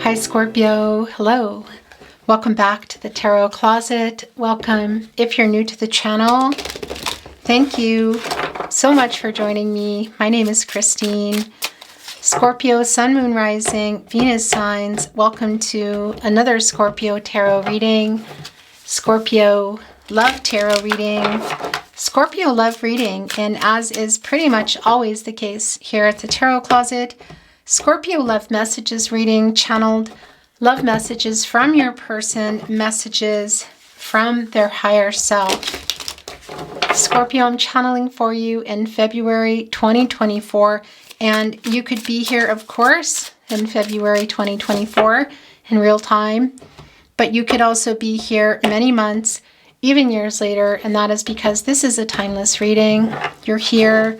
Hi Scorpio, hello. Welcome back to the Tarot Closet. Welcome if you're new to the channel. Thank you so much for joining me. My name is Christine. Scorpio, Sun, Moon, Rising, Venus signs. Welcome to another Scorpio Tarot reading. Scorpio Love Tarot reading. Scorpio Love reading, and as is pretty much always the case here at the Tarot Closet, Scorpio Love Messages reading, channeled love messages from your person, messages from their higher self. Scorpio, I'm channeling for you in February 2024, and you could be here, of course, in February 2024 in real time, but you could also be here many months, even years later, and that is because this is a timeless reading. You're here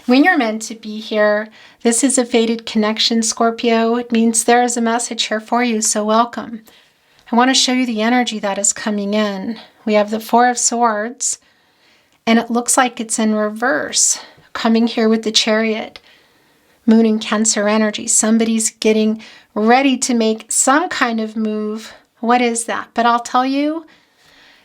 when you're meant to be here. This is a fated connection, Scorpio. It means there is a message here for you, so welcome. I want to show you the energy that is coming in. We have the Four of Swords, and it looks like it's in reverse, coming here with the Chariot. Moon and Cancer energy. Somebody's getting ready to make some kind of move. What is that? But I'll tell you,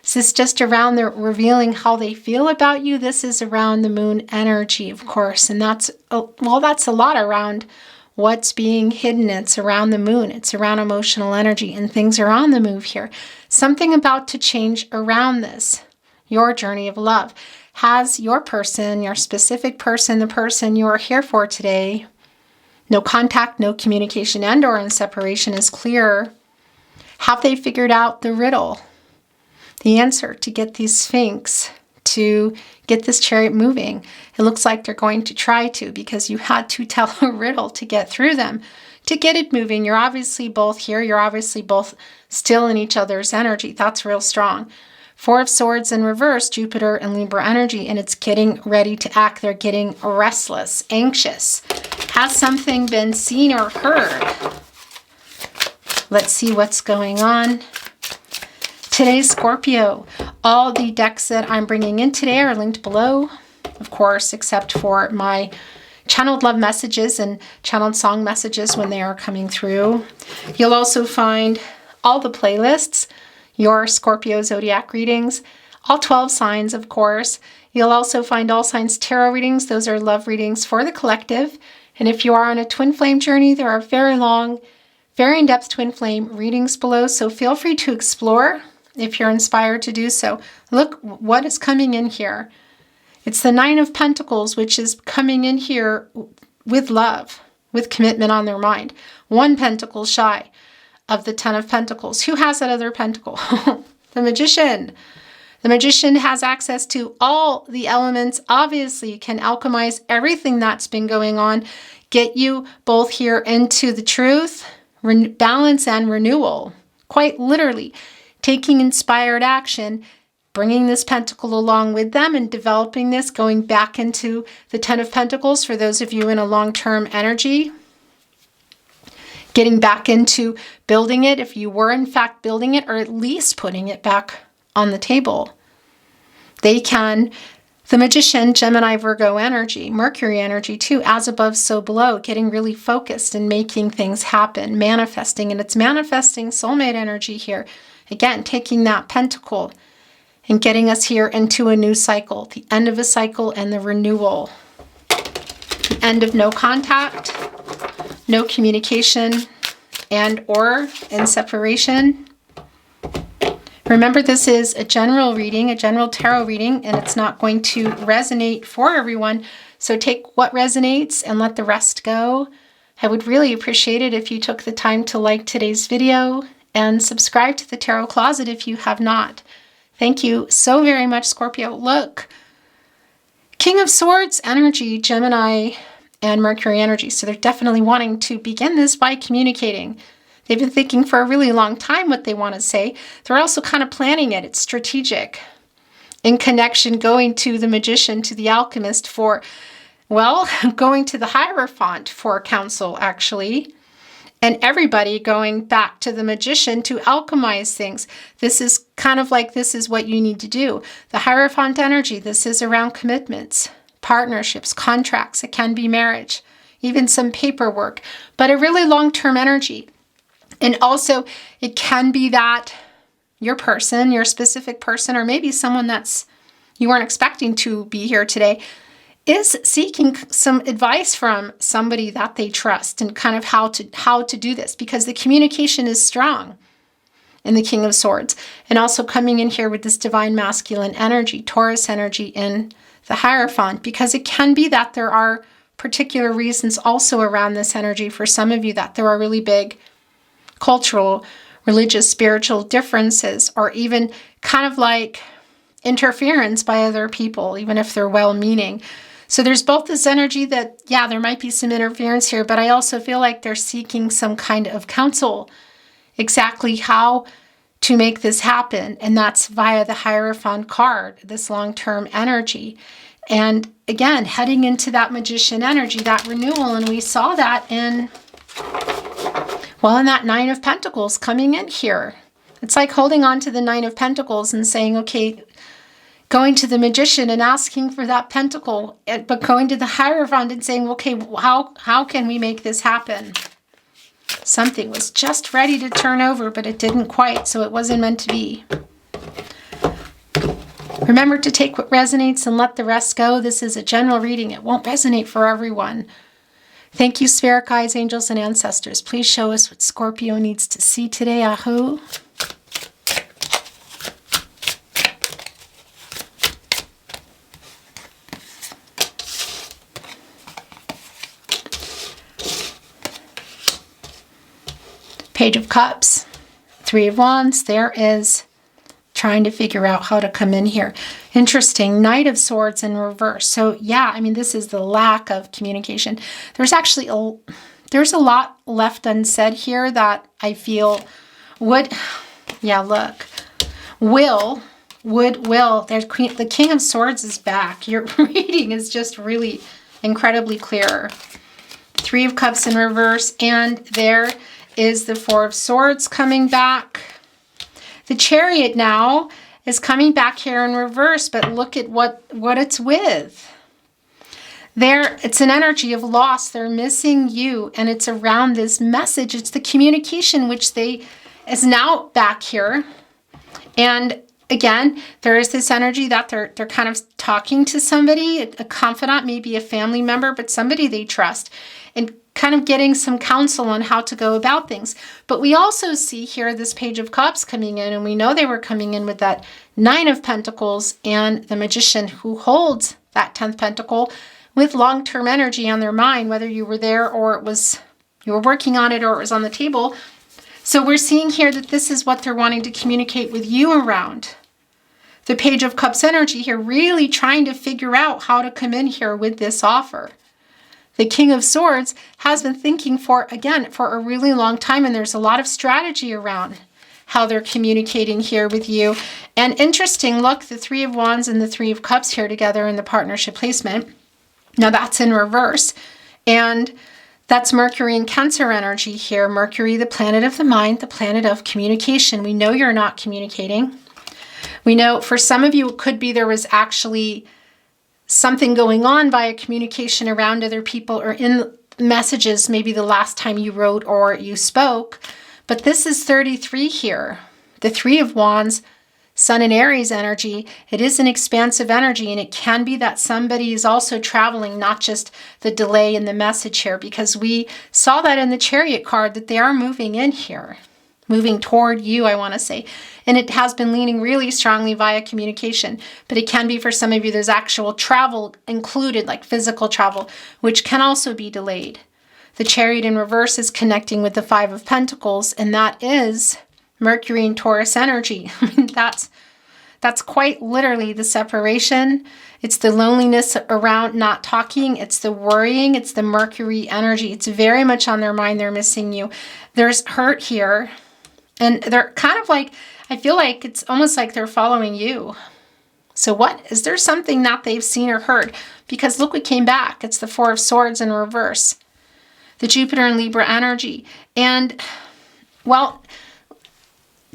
this is just around the revealing how they feel about you. This is around the moon energy, of course. And that's a lot around what's being hidden. It's around the moon. It's around emotional energy, and things are on the move here. Something about to change around this. Your journey of love. Has your person, your specific person, the person you are here for today, no contact, no communication, and or in separation is clear. Have they figured out the riddle? The answer to get these Sphinx, to get this Chariot moving? It looks like they're going to try to, because you had to tell a riddle to get through them, to get it moving. You're obviously both here. You're obviously both still in each other's energy. That's real strong. Four of Swords in reverse, Jupiter and Libra energy, and it's getting ready to act. They're getting restless, anxious. Has something been seen or heard? Let's see what's going on. Today, Scorpio, all the decks that I'm bringing in today are linked below, of course, except for my channeled love messages and channeled song messages when they are coming through. You'll also find all the playlists, your Scorpio zodiac readings, all 12 signs, of course. You'll also find all signs tarot readings. Those are love readings for the collective. And if you are on a twin flame journey, there are very long, very in-depth twin flame readings below. So feel free to explore if you're inspired to do so. Look what is coming in here. It's the Nine of Pentacles, which is coming in here with love, with commitment on their mind. One pentacle shy of the Ten of Pentacles. Who has that other pentacle? The Magician. The Magician has access to all the elements. Obviously, can alchemize everything that's been going on, get you both here into the truth, balance and renewal. Quite literally, taking inspired action, bringing this pentacle along with them and developing this, going back into the Ten of Pentacles for those of you in a long-term energy. Getting back into building it, if you were in fact building it, or at least putting it back on the table. They can, the Magician, Gemini, Virgo energy, Mercury energy too, as above, so below, getting really focused and making things happen, manifesting, and it's manifesting soulmate energy here. Again, taking that pentacle and getting us here into a new cycle, the end of a cycle and the renewal. The end of no contact, no communication, and or in separation. Remember, this is a general reading, a general tarot reading, and it's not going to resonate for everyone. So take what resonates and let the rest go. I would really appreciate it if you took the time to like today's video and subscribe to the Tarot Closet if you have not. Thank you so very much, Scorpio. Look, King of Swords energy, Gemini and Mercury energy. So they're definitely wanting to begin this by communicating. They've been thinking for a really long time what they want to say. They're also kind of planning it. It's strategic. In connection, going to the Magician, to the Alchemist for, well, going to the Hierophant for counsel, actually. And everybody going back to the Magician to alchemize things. This is kind of like, this is what you need to do. The Hierophant energy, this is around commitments, partnerships, contracts. It can be marriage, even some paperwork, but a really long-term energy. And also, it can be that your person, your specific person, or maybe someone that's you weren't expecting to be here today, is seeking some advice from somebody that they trust and kind of how to do this, because the communication is strong in the King of Swords. And also coming in here with this divine masculine energy, Taurus energy in the Hierophant, because it can be that there are particular reasons also around this energy for some of you, that there are really big cultural, religious, spiritual differences, or even kind of like interference by other people, even if they're well-meaning. So there's both this energy that, yeah, there might be some interference here, but I also feel like they're seeking some kind of counsel, exactly how to make this happen. And that's via the Hierophant card, this long-term energy. And again, heading into that Magician energy, that renewal. And we saw that in that Nine of Pentacles coming in here. It's like holding on to the Nine of Pentacles and saying, okay, going to the Magician and asking for that pentacle, but going to the Hierophant and saying, okay, how can we make this happen? Something was just ready to turn over, but it didn't quite, so it wasn't meant to be. Remember to take what resonates and let the rest go. This is a general reading. It won't resonate for everyone. Thank you, Spirit Guides, Angels, and Ancestors. Please show us what Scorpio needs to see today. Ahu. Page of Cups, Three of Wands. There is trying to figure out how to come in here. Interesting. Knight of Swords in reverse. So yeah, I mean, this is the lack of communication. There's actually there's a lot left unsaid here that I feel would, yeah, look, will. There's the King of Swords is back. Your reading is just really incredibly clear. Three of Cups in reverse, and there is the Four of Swords coming back. The Chariot now is coming back here in reverse, but look at what it's with. It's an energy of loss. They're missing you, and it's around this message. It's the communication which is now back here. And again, there is this energy that they're kind of talking to somebody, a confidant, maybe a family member, but somebody they trust, and kind of getting some counsel on how to go about things. But we also see here this Page of Cups coming in, and we know they were coming in with that Nine of Pentacles and the Magician who holds that 10th Pentacle with long-term energy on their mind, whether you were there or you were working on it or it was on the table. So we're seeing here that this is what they're wanting to communicate with you around. The Page of Cups energy here, really trying to figure out how to come in here with this offer. The King of Swords has been thinking for a really long time, and there's a lot of strategy around how they're communicating here with you. And interesting, look, the Three of Wands and the Three of Cups here together in the partnership placement. Now that's in reverse, and that's Mercury and Cancer energy here. Mercury, the planet of the mind, the planet of communication. We know you're not communicating. We know for some of you, it could be there was actually something going on via communication around other people or in messages, maybe the last time you wrote or you spoke. But this is 33 here. The Three of Wands, Sun and Aries energy. It is an expansive energy, and it can be that somebody is also traveling, not just the delay in the message here, because we saw that in the Chariot card that they are moving in here, moving toward you, I want to say. And it has been leaning really strongly via communication. But it can be for some of you, there's actual travel included, like physical travel, which can also be delayed. The Chariot in reverse is connecting with the Five of Pentacles, and that is Mercury and Taurus energy. I mean, that's quite literally the separation. It's the loneliness around not talking. It's the worrying. It's the Mercury energy. It's very much on their mind. They're missing you. There's hurt here. And they're kind of like, I feel like it's almost like they're following you. So what? Is there something that they've seen or heard? Because look what came back. It's the Four of Swords in reverse. The Jupiter and Libra energy. And, well,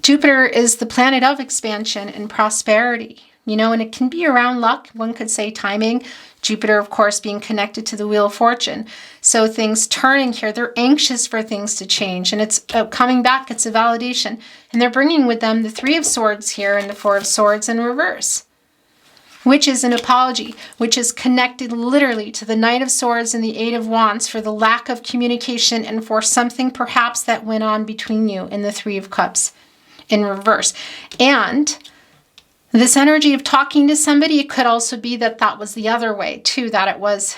Jupiter is the planet of expansion and prosperity. and it can be around luck. One could say timing. Jupiter, of course, being connected to the Wheel of Fortune. So things turning here, they're anxious for things to change, and it's coming back, it's a validation. And they're bringing with them the Three of Swords here and the Four of Swords in reverse, which is an apology, which is connected literally to the Knight of Swords and the Eight of Wands for the lack of communication and for something perhaps that went on between you in the Three of Cups in reverse. And this energy of talking to somebody, it could also be that that was the other way too, that it was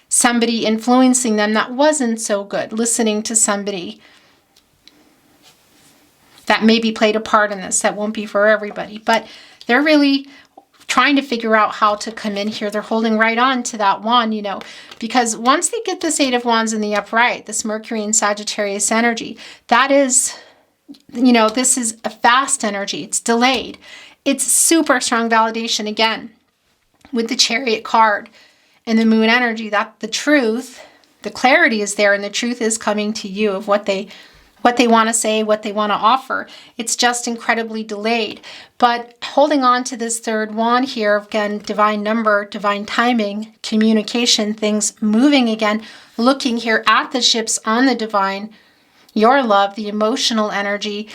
somebody influencing them that wasn't so good, listening to somebody that maybe played a part in this. That won't be for everybody, but they're really trying to figure out how to come in here. They're holding right on to that wand, because once they get this Eight of Wands in the upright, this Mercury and Sagittarius energy, that is, this is a fast energy. It's delayed. It's super strong validation again with the Chariot card and the Moon energy, that the truth, the clarity is there, and the truth is coming to you of what they want to say, what they want to offer. It's just incredibly delayed. But holding on to this third wand here, again, divine number, divine timing, communication, things moving again, looking here at the ships on the divine, your love, the emotional energy,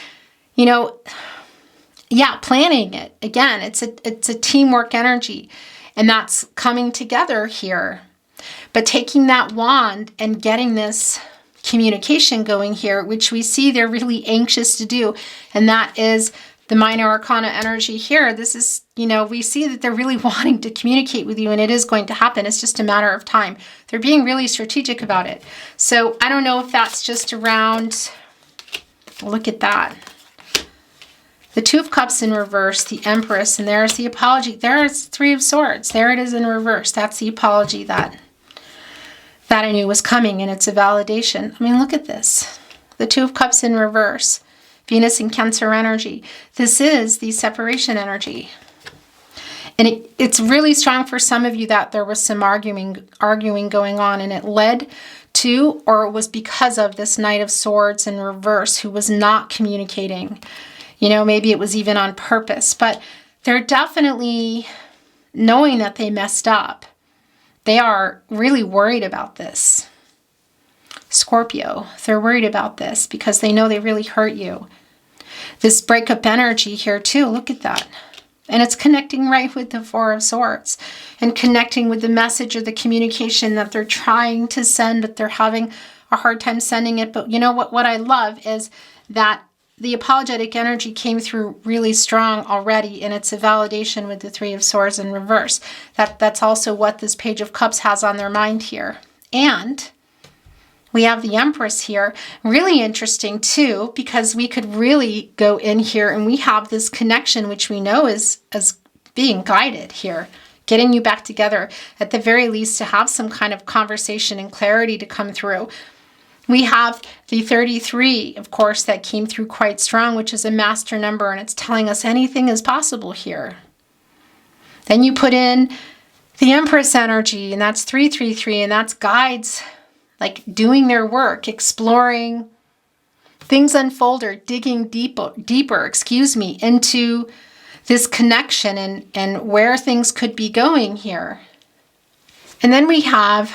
planning it. Again, it's a teamwork energy, and that's coming together here. But taking that wand and getting this communication going here, which we see they're really anxious to do, and that is the minor arcana energy here. This is, we see that they're really wanting to communicate with you, and it is going to happen. It's just a matter of time. They're being really strategic about it. So I don't know if that's just around, look at that. The Two of Cups in reverse, the Empress, and there's the apology. There's Three of Swords. There it is in reverse. That's the apology that I knew was coming, and it's a validation. I mean, look at this. The Two of Cups in reverse. Venus and Cancer energy. This is the separation energy. And it's really strong for some of you that there was some arguing going on, and it led to, or it was because of this Knight of Swords in reverse who was not communicating. Maybe it was even on purpose, but they're definitely knowing that they messed up. They are really worried about this. Scorpio, they're worried about this because they know they really hurt you. This breakup energy here too, look at that. And it's connecting right with the Four of Swords and connecting with the message or the communication that they're trying to send, but they're having a hard time sending it. But what I love is that the apologetic energy came through really strong already, and it's a validation with the Three of Swords in reverse. That's also what this Page of Cups has on their mind here. And we have the Empress here. Really interesting too, because we could really go in here and we have this connection, which we know is as being guided here, getting you back together, at the very least to have some kind of conversation and clarity to come through. We have the 33, of course, that came through quite strong, which is a master number, and it's telling us anything is possible here. Then you put in the Empress energy, and that's 333, and that's guides, like doing their work, exploring, things unfold or digging deeper, into this connection and where things could be going here. And then we have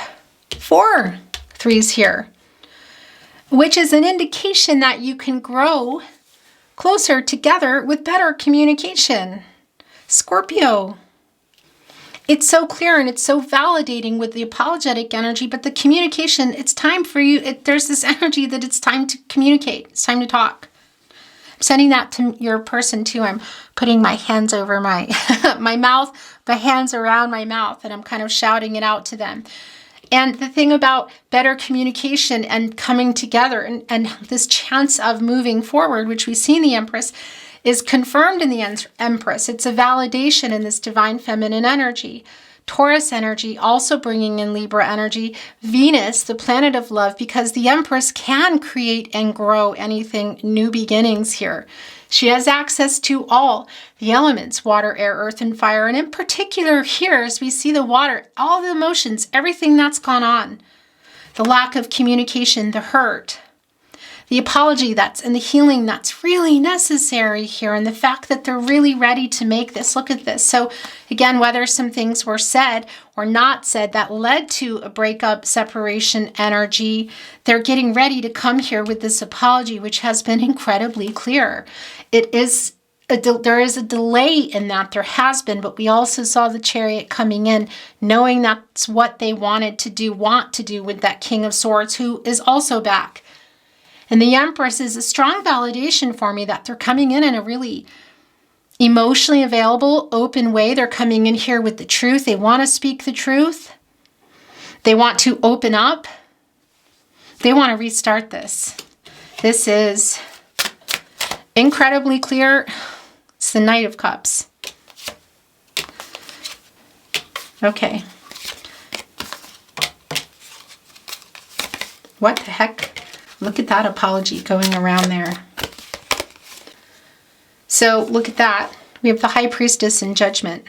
4 threes here, which is an indication that you can grow closer together with better communication. Scorpio. It's so clear and it's so validating with the apologetic energy, but the communication, it's time for you. There's this energy that it's time to communicate. It's time to talk. I'm sending that to your person too. I'm putting my hands over my, my mouth, my hands around my mouth, and I'm kind of shouting it out to them. And the thing about better communication and coming together and this chance of moving forward, which we see in the Empress, is confirmed in the Empress. It's a validation in this divine feminine energy. Taurus energy also bringing in Libra energy. Venus, the planet of love, because the Empress can create and grow anything, new beginnings here. She has access to all the elements, water, air, earth, and fire. And in particular here, as we see the water, all the emotions, everything that's gone on, the lack of communication, the hurt, the apology that's and the healing that's really necessary here, and the fact that they're really ready to make this. Look at this. So again, whether some things were said or not said that led to a breakup, separation energy, they're getting ready to come here with this apology, which has been incredibly clear. There is a delay in that. There has been, but we also saw the Chariot coming in, knowing that's what they want to do with that King of Swords, who is also back. And the Empress is a strong validation for me that they're coming in a really emotionally available, open way. They're coming in here with the truth. They want to speak the truth. They want to open up. They want to restart this. This is incredibly clear. It's the Knight of Cups. Okay. What the heck? Look at that apology going around there. So look at that. We have the High Priestess in Judgment.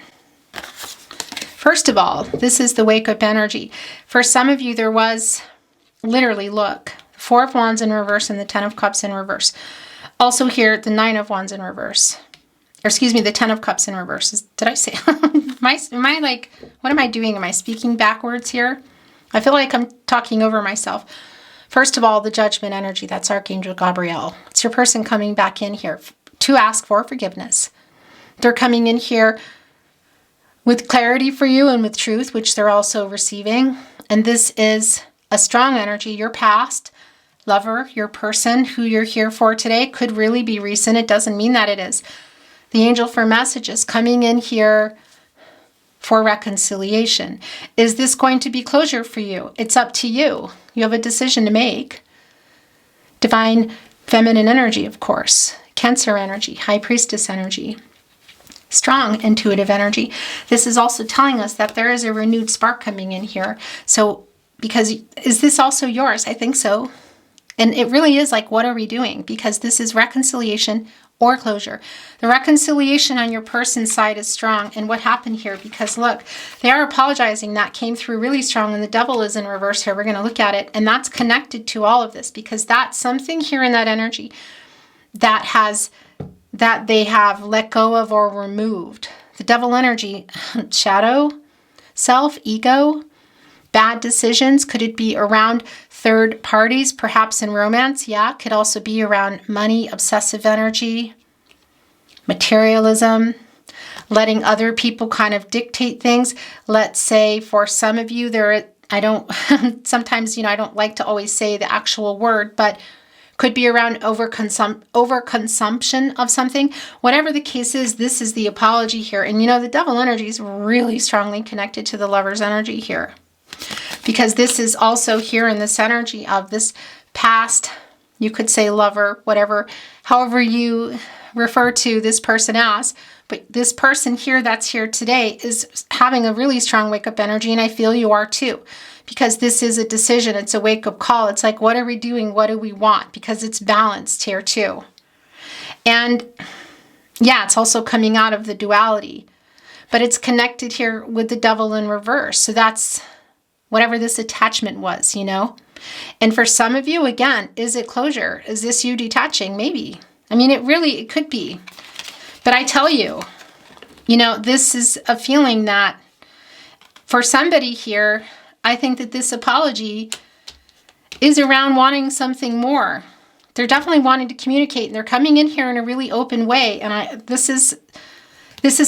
First of all, this is the wake-up energy. For some of you, there was literally, look, the Four of Wands in reverse and the Ten of Cups in reverse. Also here, the Nine of Wands in reverse. Or excuse me, the Ten of Cups in reverse. Did I say? am I like, what am I doing? Am I speaking backwards here? I feel like I'm talking over myself. First of all, the Judgment energy, that's Archangel Gabriel. It's your person coming back in here to ask for forgiveness. They're coming in here with clarity for you and with truth, which they're also receiving. And this is a strong energy. Your past lover, your person who you're here for today could really be recent. It doesn't mean that it is. The angel for messages coming in here for reconciliation. Is this going to be closure for you? It's up to you. You have a decision to make. Divine feminine energy, of course. Cancer energy, High Priestess energy. Strong intuitive energy. This is also telling us that there is a renewed spark coming in here. So, because is this also yours? I think so. And it really is like, what are we doing? Because this is reconciliation or closure. The reconciliation on your person's side is strong. And what happened here? Because look, they are apologizing. That came through really strong. And the Devil is in reverse here. We're going to look at it. And that's connected to all of this, because that's something here in that energy that they have let go of or removed. The Devil energy, shadow, self, ego, bad decisions. Could it be around third parties, perhaps in romance? Yeah, could also be around money, obsessive energy, materialism, letting other people kind of dictate things. Let's say for some of you, sometimes, I don't like to always say the actual word, but could be around overconsumption of something. Whatever the case is, this is the apology here. And the Devil energy is really strongly connected to the Lover's energy here, because this is also here in this energy of this past, you could say lover, whatever, however you refer to this person as. But this person here that's here today is having a really strong wake-up energy, and I feel you are too. Because this is a decision, it's a wake-up call. It's like, what are we doing? What do we want? Because it's balanced here too. And yeah, it's also coming out of the duality. But it's connected here with the Devil in reverse. So that's whatever this attachment was, And for some of you, again, is it closure? Is this you detaching? Maybe. It could be. But I tell you, this is a feeling that for somebody here, I think that this apology is around wanting something more. They're definitely wanting to communicate, and they're coming in here in a really open way. And this is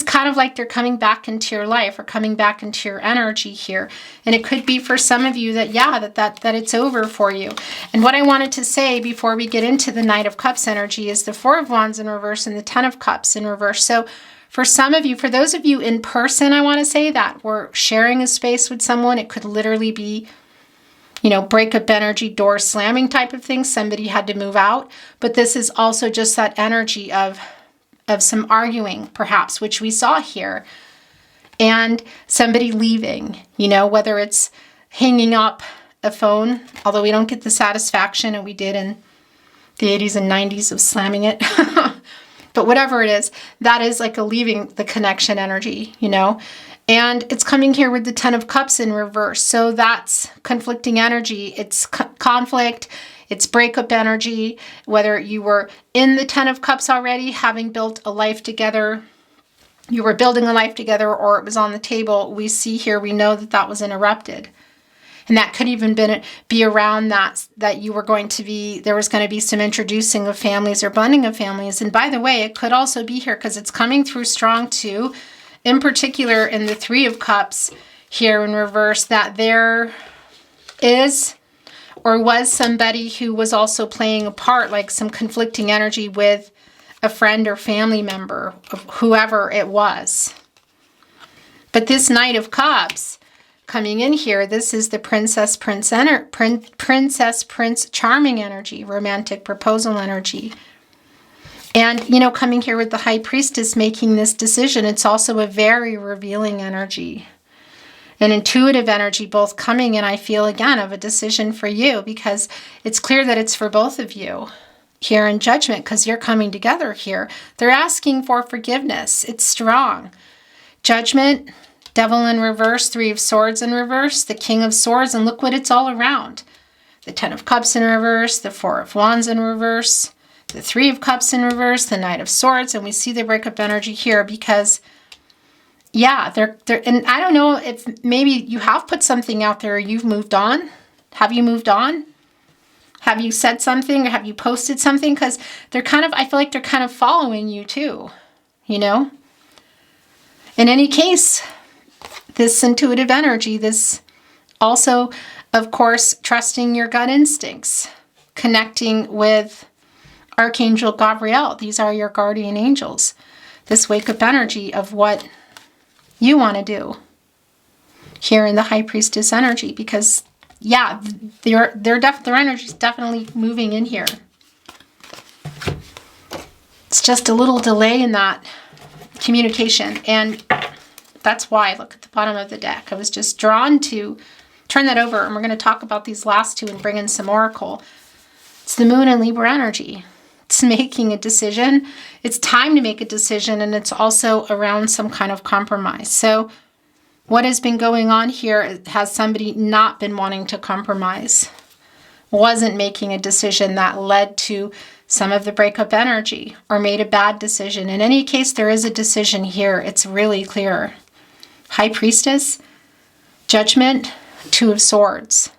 kind of like they're coming back into your life or coming back into your energy here. And it could be for some of you that, that it's over for you. And what I wanted to say before we get into the Knight of Cups energy is the Four of Wands in reverse and the Ten of Cups in reverse. So for some of you, for those of you in person, I want to say that we're sharing a space with someone. It could literally be, breakup energy, door slamming type of thing. Somebody had to move out. But this is also just that energy of some arguing, perhaps, which we saw here. And somebody leaving, whether it's hanging up a phone, although we don't get the satisfaction and we did in the 80s and 90s of slamming it. But whatever it is, that is like a leaving the connection energy, And it's coming here with the Ten of Cups in reverse. So that's conflicting energy. It's conflict. It's breakup energy, whether you were in the Ten of Cups already, having built a life together, you were building a life together, or it was on the table. We see here, we know that that was interrupted. And that could even be around that you were going to be, there was going to be some introducing of families or blending of families. And by the way, it could also be here because it's coming through strong too, in particular in the Three of Cups here in reverse, that there is or was somebody who was also playing a part, like some conflicting energy with a friend or family member, of whoever it was. But this Knight of Cups coming in here, this is the Princess Prince Charming energy, romantic proposal energy. And, you know, coming here with the High Priestess making this decision, it's also a very revealing energy. An intuitive energy both coming, and I feel again of a decision for you, because it's clear that it's for both of you here in Judgment, because you're coming together here. They're asking for forgiveness. It's strong. Judgment, Devil in reverse, Three of Swords in reverse, the King of Swords, and look what it's all around. The Ten of Cups in reverse, the Four of Wands in reverse, the Three of Cups in reverse, the Knight of Swords, and we see the breakup energy here because, yeah, they're and I don't know if maybe you have put something out there or you've moved on. Have you moved on? Have you said something or have you posted something? Because they're kind of, I feel like they're kind of following you too, you know? In any case, this intuitive energy, this also, of course, trusting your gut instincts, connecting with Archangel Gabriel. These are your guardian angels. This wake-up energy of what you want to do here in the High Priestess energy, because, yeah, their energy is definitely moving in here. It's just a little delay in that communication, and that's why, look at the bottom of the deck. I was just drawn to turn that over, and we're going to talk about these last two and bring in some oracle. It's the Moon and Libra energy. It's making a decision. It's time to make a decision, and it's also around some kind of compromise. So what has been going on here? Has somebody not been wanting to compromise? Wasn't making a decision that led to some of the breakup energy, or made a bad decision. In any case, there is a decision here. It's really clear. High Priestess, Judgment, Two of Swords.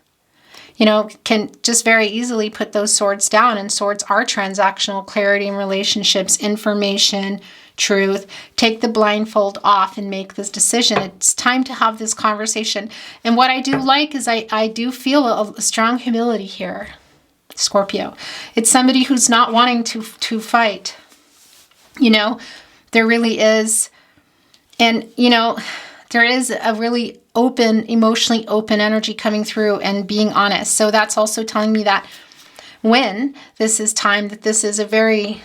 You know, can just very easily put those swords down, and swords are transactional, clarity in relationships, information, truth. Take the blindfold off and make this decision. It's time to have this conversation. And what I do like is I do feel a strong humility here, Scorpio. It's somebody who's not wanting to fight. You know, there really is. And, you know, there is a really open, emotionally open energy coming through and being honest. So that's also telling me that when this is time, that this is a very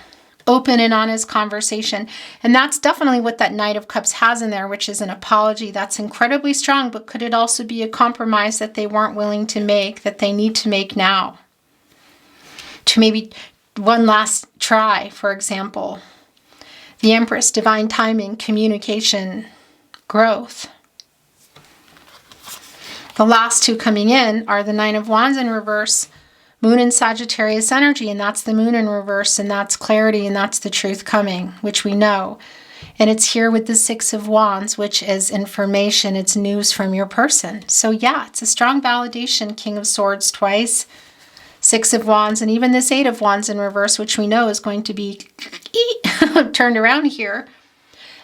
open and honest conversation. And that's definitely what that Knight of Cups has in there, which is an apology. That's incredibly strong, but could it also be a compromise that they weren't willing to make, that they need to make now? To maybe one last try, for example. The Empress, divine timing, communication, growth. The last two coming in are the Nine of Wands in reverse, Moon in Sagittarius energy, and that's the Moon in reverse, and that's clarity, and that's the truth coming, which we know. And it's here with the Six of Wands, which is information, it's news from your person. So yeah, it's a strong validation, King of Swords twice, Six of Wands, and even this Eight of Wands in reverse, which we know is going to be turned around here,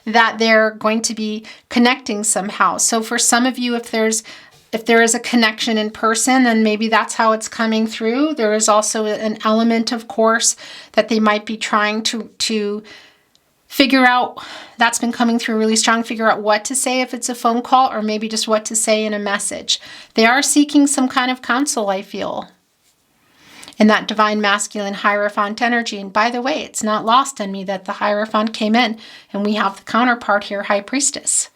that they're going to be connecting somehow. So for some of you, if there is a connection in person, then maybe that's how it's coming through. There is also an element, of course, that they might be trying to figure out. That's been coming through really strong. Figure out what to say if it's a phone call, or maybe just what to say in a message. They are seeking some kind of counsel, I feel, in that divine masculine Hierophant energy. And by the way, it's not lost on me that the Hierophant came in, and we have the counterpart here, High Priestess.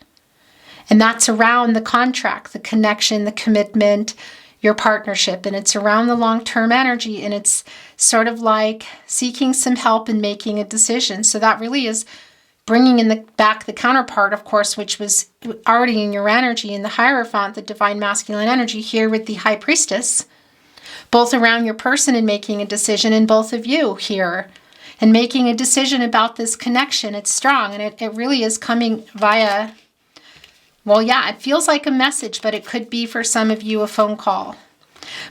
And that's around the contract, the connection, the commitment, your partnership. And it's around the long-term energy. And it's sort of like seeking some help and making a decision. So that really is bringing in back the counterpart, of course, which was already in your energy, in the Hierophant, the divine masculine energy, here with the High Priestess. both around your person and making a decision, and both of you here and making a decision about this connection. It's strong, and it really is coming via, well, yeah, it feels like a message, but it could be for some of you a phone call.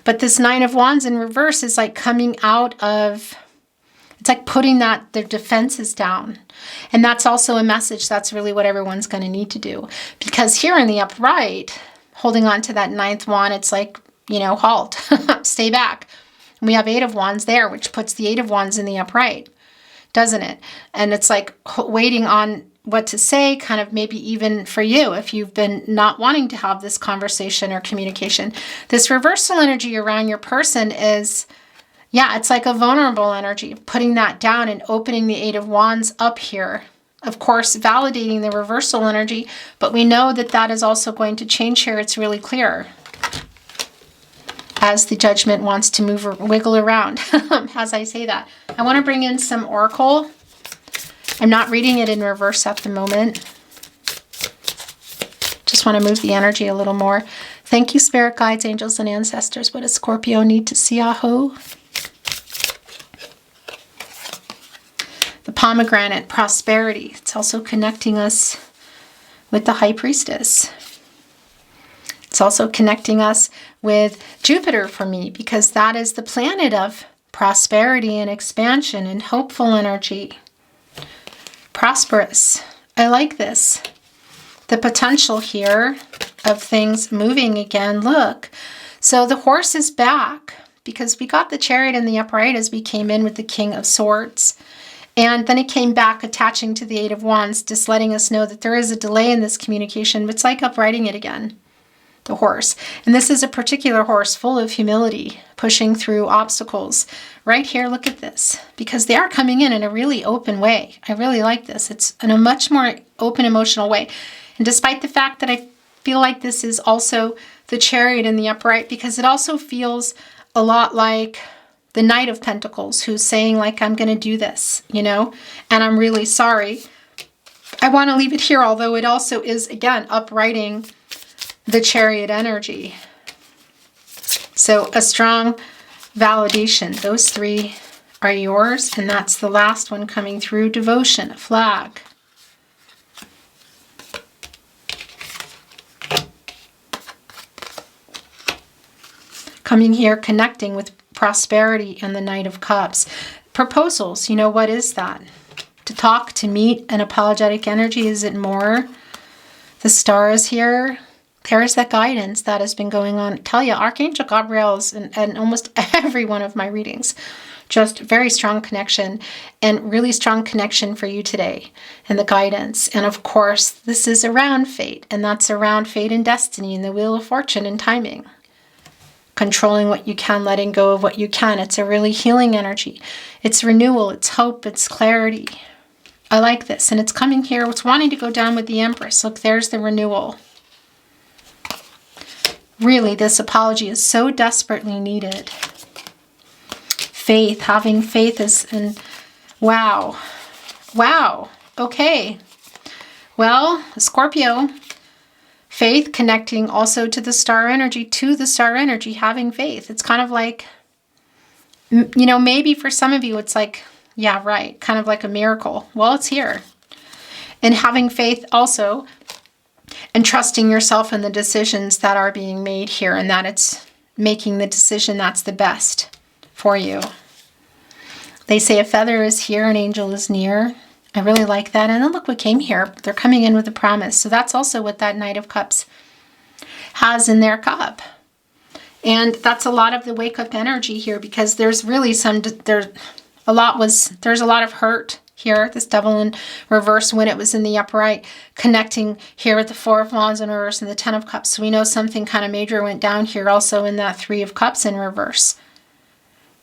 But this Nine of Wands in reverse is like coming out of, it's like putting their defenses down. And that's also a message. That's really what everyone's going to need to do. Because here in the upright, holding on to that ninth wand, it's like, halt, stay back. And we have Eight of Wands there, which puts the Eight of Wands in the upright, doesn't it? And it's like waiting on what to say, kind of maybe even for you, if you've been not wanting to have this conversation or communication. This reversal energy around your person is, yeah, it's like a vulnerable energy, putting that down and opening the Eight of Wands up here. Of course, validating the reversal energy, but we know that that is also going to change here. It's really clear as the Judgment wants to move or wiggle around as I say that. I want to bring in some oracle. I'm not reading it in reverse at the moment. Just want to move the energy a little more. Thank you, spirit guides, angels, and ancestors. What does Scorpio need to see, Aho? The pomegranate, prosperity. It's also connecting us with the High Priestess. It's also connecting us with Jupiter for me, because that is the planet of prosperity and expansion and hopeful energy. Prosperous. I like this. The potential here of things moving again. Look. So the horse is back because we got the Chariot in the upright as we came in with the King of Swords. And then it came back attaching to the Eight of Wands, just letting us know that there is a delay in this communication. But it's like uprighting it again. The horse. And this is a particular horse full of humility, pushing through obstacles. Right here, look at this. Because they are coming in a really open way. I really like this. It's in a much more open, emotional way. And despite the fact that I feel like this is also the Chariot in the upright, because it also feels a lot like the Knight of Pentacles, who's saying, like, I'm going to do this, and I'm really sorry. I want to leave it here, although it also is, again, uprighting the Chariot energy. So a strong validation. Those three are yours, and that's the last one coming through. Devotion, a flag. Coming here, connecting with prosperity and the Knight of Cups. Proposals, what is that? To talk, to meet, an apologetic energy. Is it more? The Star is here. There's that guidance that has been going on. I tell you, Archangel Gabriel's in almost every one of my readings. Just very strong connection, and really strong connection for you today, and the guidance. And of course, this is around fate, and that's around fate and destiny and the Wheel of Fortune and timing. Controlling what you can, letting go of what you can. It's a really healing energy. It's renewal, it's hope, it's clarity. I like this. And it's coming here. It's wanting to go down with the Empress. Look, there's the renewal. Really, this apology is so desperately needed. Faith, having faith is, and wow. Wow. Okay. Well, Scorpio, faith connecting also to the star energy, having faith. It's kind of like, maybe for some of you, it's like, yeah, right. Kind of like a miracle. Well, it's here. And having faith also, and trusting yourself in the decisions that are being made here, and that it's making the decision that's the best for you. They say a feather is here, an angel is near. I really like that. And then look what came here. They're coming in with a promise. So that's also what that Knight of Cups has in their cup. And that's a lot of the wake up energy here, because there's really there's a lot of hurt here. This Devil in reverse when it was in the upright, connecting here with the Four of Wands in reverse and the Ten of Cups. So we know something kind of major went down here also in that Three of Cups in reverse.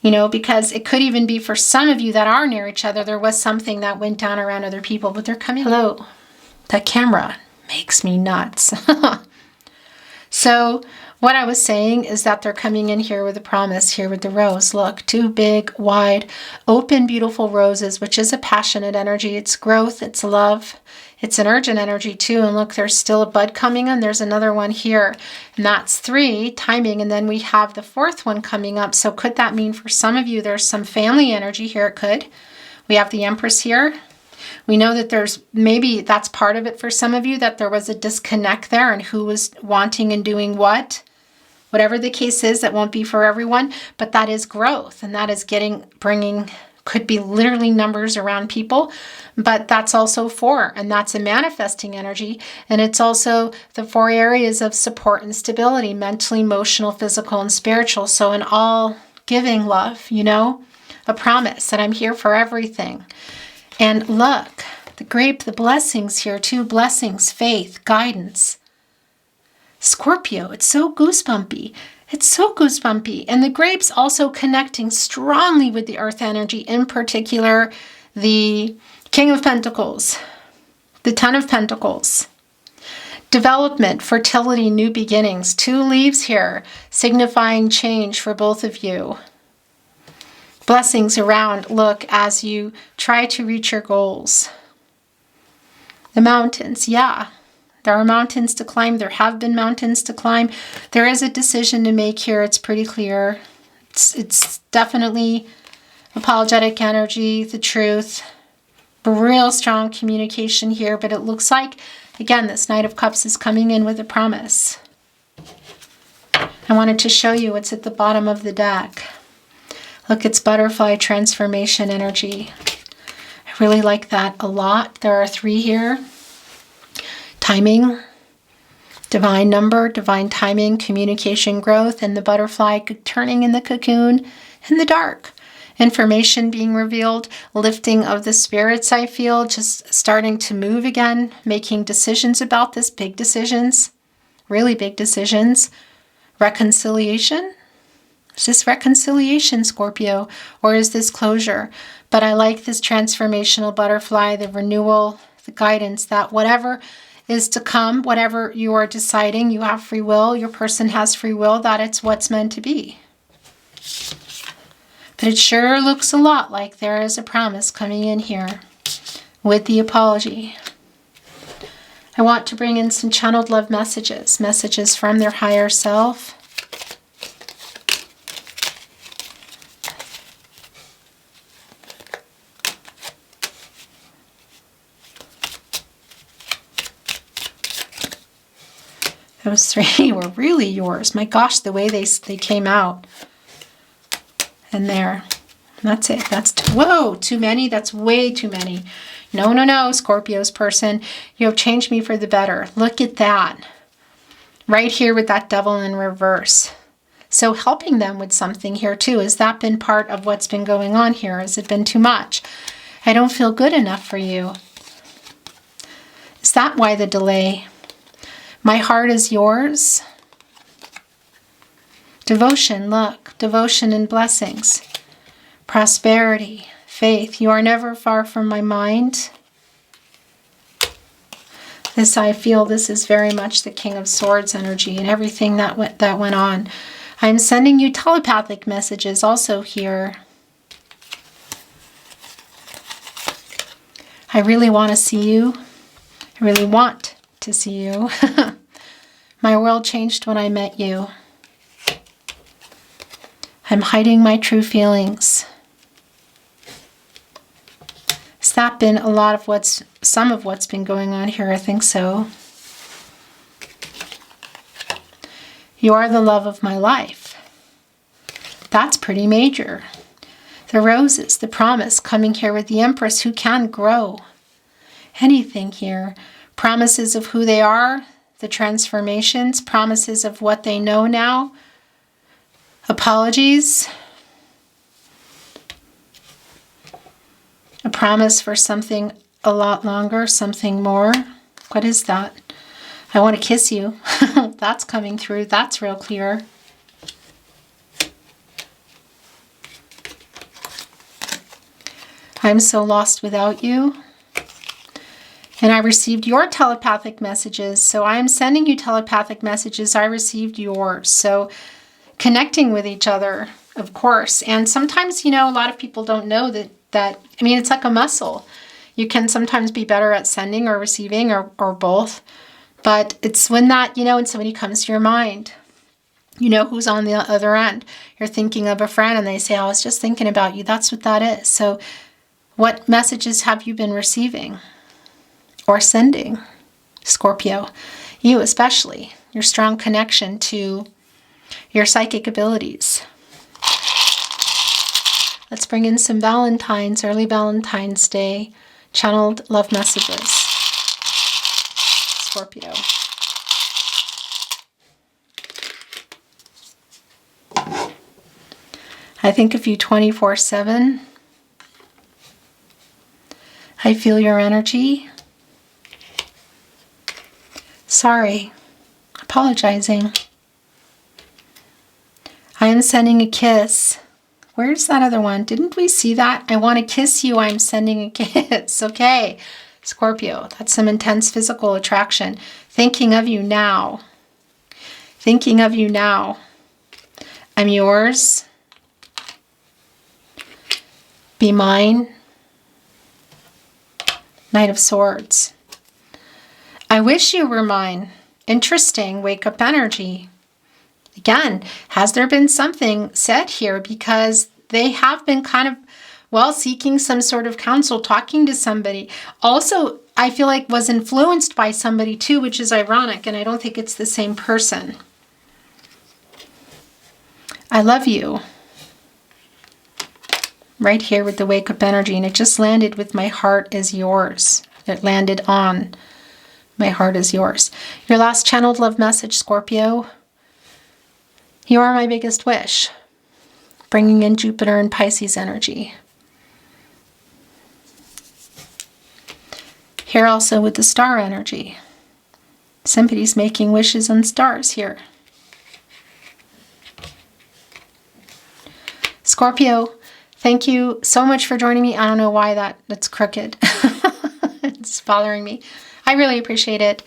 Because it could even be for some of you that are near each other, there was something that went down around other people, but they're coming. Hello. That camera makes me nuts. So what I was saying is that they're coming in here with a promise, here with the rose. Look, two big, wide, open, beautiful roses, which is a passionate energy. It's growth, it's love, It's an urgent energy too. And look, there's still a bud coming in. There's another one here. And that's 3, timing. And then we have the 4th one coming up. So could that mean for some of you, there's some family energy here? It could. We have the Empress here. We know that there's, maybe that's part of it for some of you, that there was a disconnect there and who was wanting and doing what. Whatever the case is, that won't be for everyone, but that is growth, and that is bringing, could be literally numbers around people, but that's also 4, and that's a manifesting energy, and it's also the 4 areas of support and stability, mentally, emotional, physical, and spiritual. So in all giving love, you know, a promise that I'm here for everything. And look, the grape, the blessings here too, blessings, faith, guidance. Scorpio, it's so goosebumpy. It's so goosebumpy. And the grapes also connecting strongly with the earth energy, in particular, the King of Pentacles, the Ten of Pentacles. Development, fertility, new beginnings. 2 leaves here, signifying change for both of you. Blessings around, look, as you try to reach your goals. The mountains, yeah. There are mountains to climb. There have been mountains to climb. There is a decision to make here. It's pretty clear. It's definitely apologetic energy, the truth. Real strong communication here. But it looks like, again, this Knight of Cups is coming in with a promise. I wanted to show you what's at the bottom of the deck. Look, it's butterfly transformation energy. I really like that a lot. There are 3 here. Timing, divine number, divine timing, communication growth, and the butterfly turning in the cocoon in the dark. Information being revealed, lifting of the spirits, I feel, just starting to move again, making decisions about this, big decisions, really big decisions. Reconciliation. Is this reconciliation, Scorpio, or is this closure? But I like this transformational butterfly, the renewal, the guidance, that whatever is to come, whatever you are deciding, you have free will, your person has free will, that it's what's meant to be. But it sure looks a lot like there is a promise coming in here with the apology. I want to bring in some channeled love messages, messages from their higher self. Those 3 were really yours. My gosh, the way they came out. And there. That's it. That's, whoa, too many? That's way too many. No, no, no, Scorpio's person. You have changed me for the better. Look at that. Right here with that devil in reverse. So helping them with something here too. Has that been part of what's been going on here? Has it been too much? I don't feel good enough for you. Is that why the delay? My heart is yours. Devotion, look. Devotion and blessings. Prosperity, faith. You are never far from my mind. This, I feel, this is very much the King of Swords energy and everything that went on. I'm sending you telepathic messages also here. I really want to see you. I really want to see you. My world changed when I met you. I'm hiding my true feelings. Has that been a lot of some of what's been going on here? I think so. You are the love of my life. That's pretty major. The roses, the promise coming here with the Empress who can grow. Anything here. Promises of who they are, the transformations, promises of what they know now, apologies, a promise for something a lot longer, something more. What is that? I want to kiss you. That's coming through. That's real clear. I'm so lost without you. And I received your telepathic messages. So I am sending you telepathic messages. I received yours. So connecting with each other, of course. And sometimes, you know, a lot of people don't know that I mean, it's like a muscle. You can sometimes be better at sending or receiving or both. But it's when that, when somebody comes to your mind, who's on the other end. You're thinking of a friend and they say, I was just thinking about you. That's what that is. So what messages have you been receiving or sending, Scorpio? You especially, your strong connection to your psychic abilities. Let's bring in some Valentine's, early Valentine's Day, channeled love messages. Scorpio. I think of you 24/7. I feel your energy. Sorry. Apologizing. I am sending a kiss. Where's that other one? Didn't we see that? I want to kiss you. I'm sending a kiss. Okay. Scorpio, that's some intense physical attraction. Thinking of you now. Thinking of you now. I'm yours. Be mine. Knight of Swords. I wish you were mine. Interesting. Wake up energy. Again, has there been something said here? Because they have been kind of, seeking some sort of counsel, talking to somebody. Also, I feel like was influenced by somebody too, which is ironic, and I don't think it's the same person. I love you. Right here with the wake up energy, and it just landed with my heart is yours. It landed on my heart is yours. Your last channeled love message, Scorpio. You are my biggest wish. Bringing in Jupiter and Pisces energy. Here also with the star energy. Somebody's making wishes on stars here. Scorpio, thank you so much for joining me. I don't know why that's crooked. It's bothering me. I really appreciate it.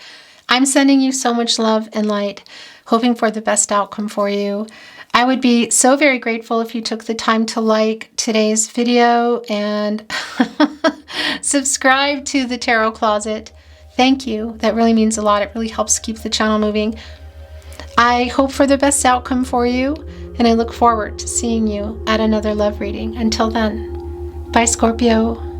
I'm sending you so much love and light, hoping for the best outcome for you. I would be so very grateful if you took the time to like today's video and subscribe to the Tarot Closet. Thank you. That really means a lot. It really helps keep the channel moving. I hope for the best outcome for you, and I look forward to seeing you at another love reading. Until then, bye, Scorpio.